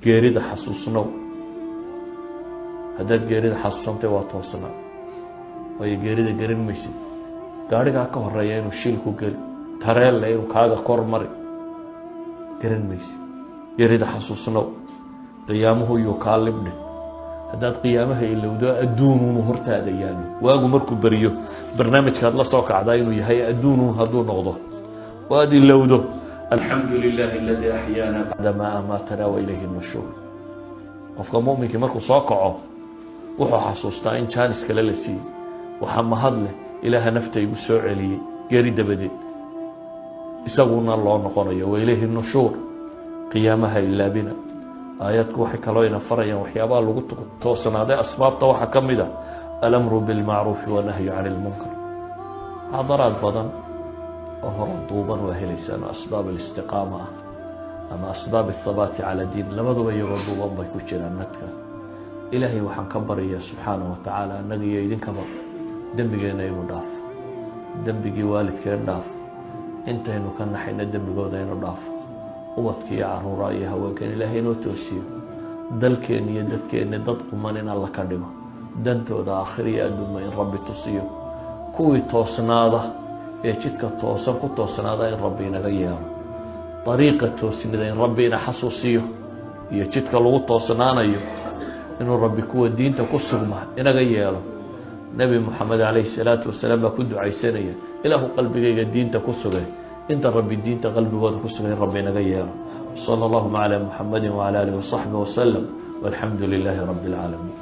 geerida xasuusnow haddaad geerida xasuusantay waa toosnaa waayo geerida garan maysid gaarigaa ka horeeya inuu shil ku geli tareelle inuu kaaga kor mari garan maysid geerida xasuusnow qiyaamuhu yuu kaa libdhin haddaad qiyaamaha ilowdo adduunuunu hortaada yaallo waagu markuu beriyo barnaamijkaad la soo kacdaa inuu yahay adduunuun hadduu noqdo oo aad ilowdo alxamdu lilaahi aladii axyaana bacda maa amaatanaa wa ilayhi nushuur qofka mu'minkii markuu soo kaco wuxuu xasuustaa in jaanis kale la siiyey waxaa mahad leh ilaaha nafta igu soo celiyey geeri dabadeed isaguna loo noqonayo wa ilayhi nushuur qiyaamaha ilaabina aayadku waxay kaloo ina farayaan waxyaabaha lagu toosnaaday asbaabta waxaa ka mid ah alamru bilmacruufi wanahyu cani lmunkar xadaraad badan oo hore duuban waa helaysaan oo asbaab alistiqaama ah ama asbaab athabaati cala diin labaduba iyagoo duuban bay ku jiraan nadka ilaahay waxaan ka baryayaa subxaanahu wa tacaala annaga iyo idinkaba dembigeenna inuu dhaafo dembigii waalidkeen dhaafo intaynu ka naxayna dembigooda inuu dhaafo ubadka iyo caruura iyo haweenkeen ilaahay inoo toosiyo dalkeenna iyo dadkeenna dad quman in alla ka dhigo dantooda aakhira iyo adduunba in rabbi tusiyo kuwii toosnaada ee jidka toosan ku toosnaada in rabbi inaga yeelo dariiqa toosnida in rabbi ina xasuusiyo iyo jidka lagu toosnaanayo inuu rabbi kuwa diinta ku sugma inaga yeelo nebi moxamed calayhi salaatu wasalaam baa ku ducaysanaya ilaahu qalbigayga diinta ku sugay inta rabbi diinta qalbigooda ku sugay in rabbi inaga yeelo sala allahuma calaa muxamedin wacala aalihi wasaxbihi wasalam walxamdu lilaahi rabbi alcaalamiin